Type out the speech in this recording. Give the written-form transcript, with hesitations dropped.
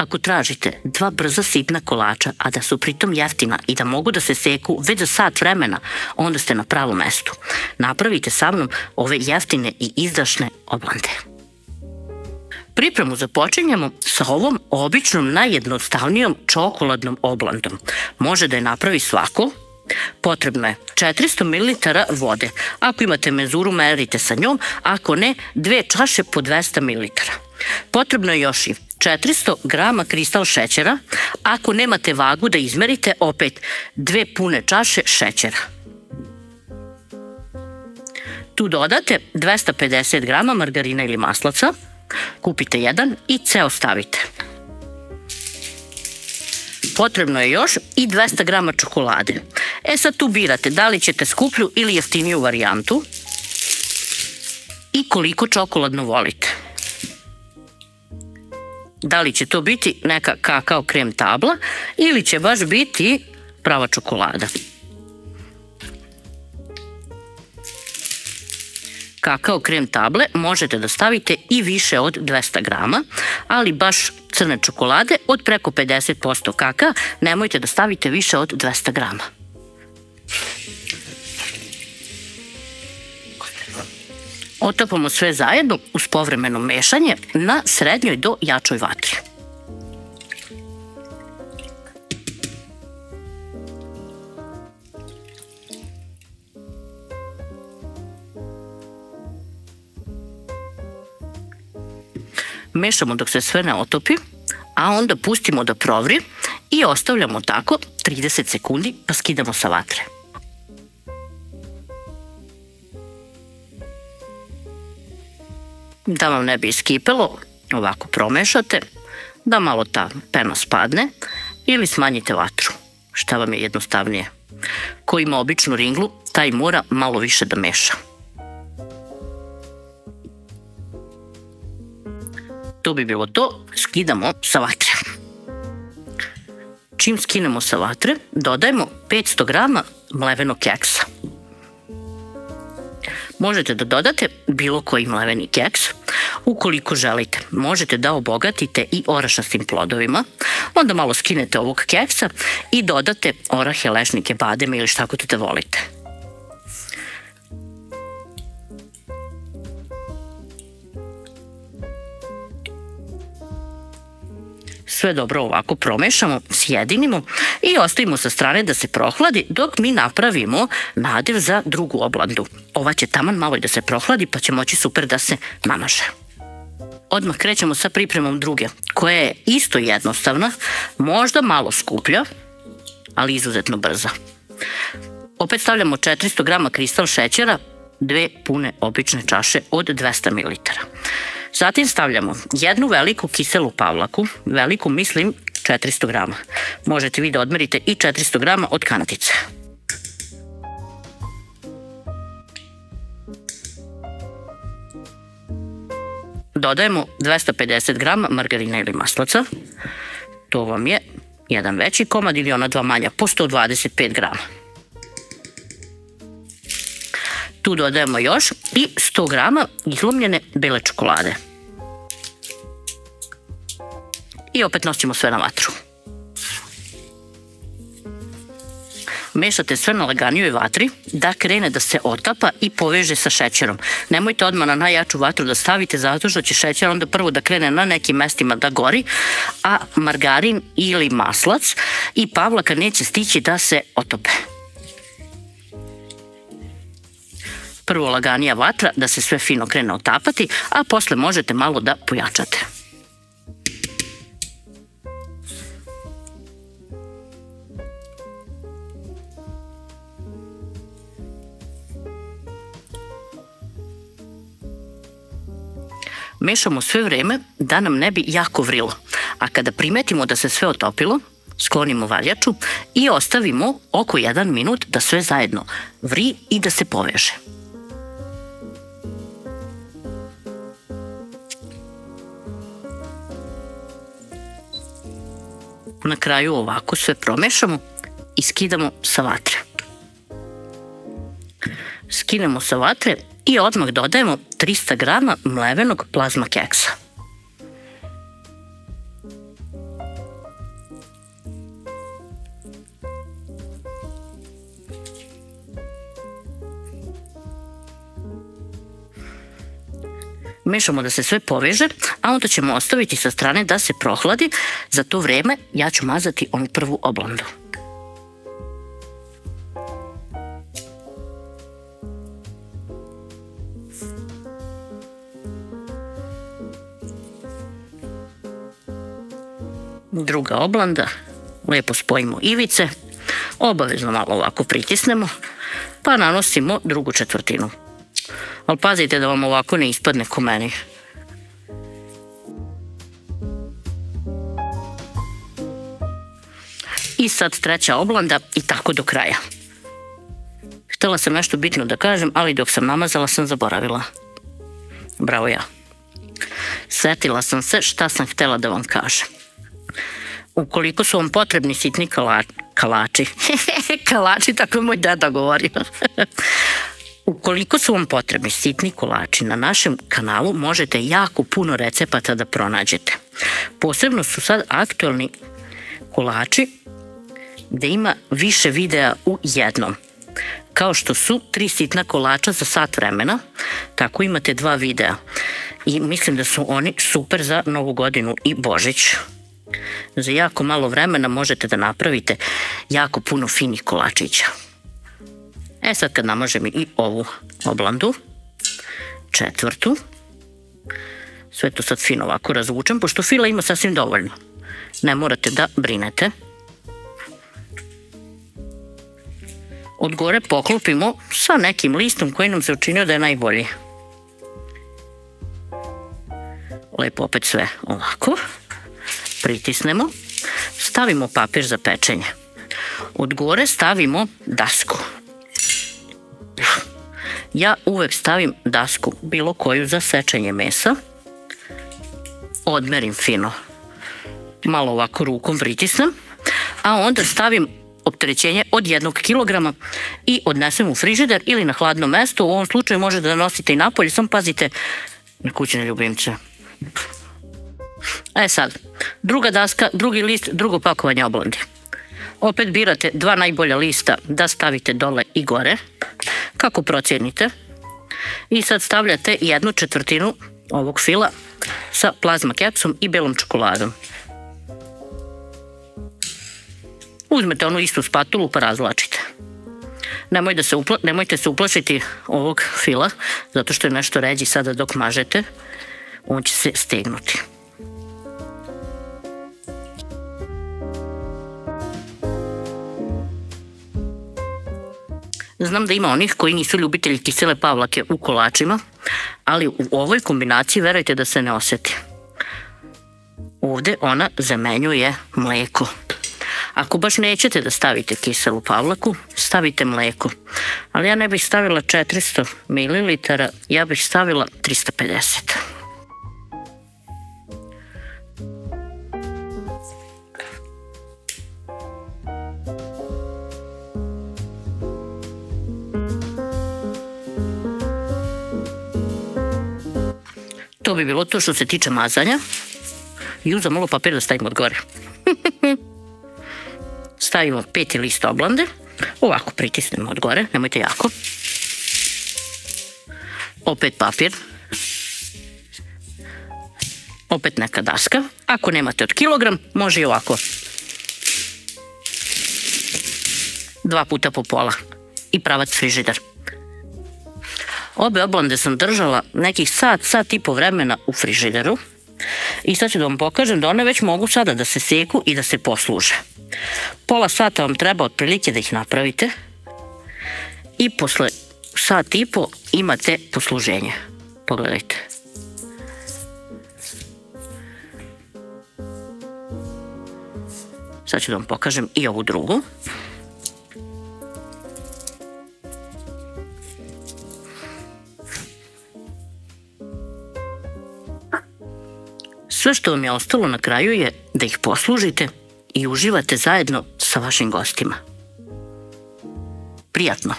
ako tražite dva brza sitna kolača, a da su pritom jeftina i da mogu da se seku već za sat vremena, onda ste na pravom mestu. Napravite sa mnom ove jeftine i izdašne oblande. Pripremu započinjemo sa ovom običnom najjednostavnijom čokoladnom oblandom. Može da je napravi svako. Potrebno je 400 ml vode. Ako imate menzuru, merite sa njom, ako ne, 2 čaše po 200 ml. Potrebno je još i 400 grama kristal šećera. Ako nemate vagu da izmerite, opet 2 pune čaše šećera. Tu dodate 250 grama margarina ili maslaca. Kupite jedan i ceo stavite. Potrebno je još i 200 grama čokolade. Sad tu birate da li ćete skuplju ili jeftiniju varijantu i koliko čokoladno volite. Da li će to biti neka kakao krem tabla ili će baš biti prava čokolada. Kakao krem table možete da stavite i više od 200 grama, ali baš crne čokolade od preko 50% kakaa nemojte da stavite više od 200 grama. Otapamo sve zajedno uz povremeno mešanje na srednjoj do jačoj vatri. Mešamo dok se sve ne otopi, a onda pustimo da provri i ostavljamo tako 30 sekundi pa skidamo sa vatre. Da vam ne bi iskipelo, ovako promešate, da malo ta pena spadne ili smanjite vatru, šta vam je jednostavnije. Ko ima običnu ringlu, taj mora malo više da meša. To bi bilo to, skidamo sa vatre. Čim skinemo sa vatre, dodajemo 500 grama mlevenog keksa. Možete da dodate bilo koji mleveni keks. Ukoliko želite, možete da obogatite i orašastim plodovima. Onda malo skinete ovog keksa i dodate orahe, lešnike, bademe ili šta god da volite. Sve dobro ovako promešamo, sjedinimo i ostavimo sa strane da se prohladi dok mi napravimo nadev za drugu oblandu. Ova će taman malo i da se prohladi pa će moći super da se namaže. Odmah krećemo sa pripremom druge, koja je isto jednostavna, možda malo skuplja, ali izuzetno brza. Opet stavljamo 400 grama kristal šećera, 2 pune obične čaše od 200 ml. Zatim stavljamo jednu veliku kiselu pavlaku, veliku mislim 400 grama. Možete vi da odmerite i 400 grama od kanatice. Dodajemo 250 grama margarina ili maslaca. To vam je jedan veći komad ili ona dva manja po 125 grama. Tu dodajemo još i 100 grama izlomljene bele čokolade. I opet nosimo sve na vatru. Mešate sve na laganijoj vatri da krene da se otapa i poveže sa šećerom. Nemojte odmah na najjaču vatru da stavite zato što će šećer onda prvo da krene na nekim mestima da gori, a margarin ili maslac i pavlaka neće stići da se otope. Prvo laganija vatra da se sve fino krene otapati, a posle možete malo da pojačate. Mešamo sve vreme da nam ne bi jako vrilo, a kada primetimo da se sve otopilo, sklonimo valjaču i ostavimo oko 1 minut da sve zajedno vri i da se poveže. Na kraju ovako sve promešamo i skidamo sa vatre. Skinemo sa vatre i odmah dodajemo 300 grama mlevenog plazma keksa. Mešamo da se sve poveže, a onda ćemo ostaviti sa strane da se prohladi. Za to vreme ja ću mazati onu prvu oblandu. Druga oblanda, lijepo spojimo ivice, obavezno malo ovako pritisnemo, pa nanosimo drugu četvrtinu. Ali pazite da vam ovako ne ispadne ko meni. I sad treća oblanda i tako do kraja. Htjela sam nešto bitno da kažem, ali dok sam namazala sam zaboravila. Bravo ja. Setila sam se šta sam htjela da vam kažem. Ukoliko su vam potrebni sitni kalači, kalači, tako je moj deda govorio. Ukoliko su vam potrebni sitni kolači, na našem kanalu možete jako puno recepata da pronađete. Posebno su sad aktualni kolači gde ima više videa u jednom. Kao što su 3 sitna kolača za sat vremena, tako imate 2 videa. I mislim da su oni super za Novu godinu i Božić. Za jako malo vremena možete da napravite jako puno finih kolačića. Sad kad namažem i ovu oblandu, četvrtu, sve to sad fino ovako razvučem, pošto fila ima sasvim dovoljno. Ne morate da brinete. Od gore poklopimo sa nekim listom koji nam se učinio da je najbolji. Lepo opet sve ovako. Pritisnemo. Stavimo papir za pečenje. Od gore stavimo dasku. Ja uvek stavim dasku, bilo koju za sečenje mesa. Odmerim fino. Malo ovako rukom pritisnem. A onda stavim opterećenje od 1 kilograma i odnesem u frižider ili na hladno mesto. U ovom slučaju možete da nosite i napolje, samo pazite na kućne ljubimce. Sad, druga daska, drugi list, drugo pakovanje oblandi. Opet birate 2 najbolja lista da stavite dole i gore, kako procijenite. I sad stavljate 1/4 ovog fila sa plazma keksom i belom čokoladom. Uzmete onu istu spatulu pa razvlačite. Nemojte se uplašiti ovog fila, zato što je nešto ređi sada dok mažete. On će se stegnuti. Znam da ima onih koji nisu ljubitelji kisele pavlake u kolačima, ali u ovoj kombinaciji verujte da se ne osjeti. Ovdje ona zamenjuje mlijeko. Ako baš nećete da stavite kiselu pavlaku, stavite mlijeko. Ali ja ne bih stavila 400 ml, ja bih stavila 350. To bi bilo to što se tiče mazanja. I uzam malo papir da stavimo od gore. Stavimo 5. list oblande. Ovako pritisnemo od gore, nemojte jako. Opet papir. Opet neka daska. Ako nemate od kilogram, može i ovako. 2 puta po pola. I pravac frižider. Obe oblande sam držala nekih sat i po vremena u frižideru. I sad ću da vam pokažem da one već mogu sada da se seku i da se posluže. Pola sata vam treba otprilike da ih napravite. I posle sat i po imate posluženje. Pogledajte. Sad ću da vam pokažem i ovu drugu. Sve što vam je ostalo na kraju je da ih poslužite i uživate zajedno sa vašim gostima. Prijatno!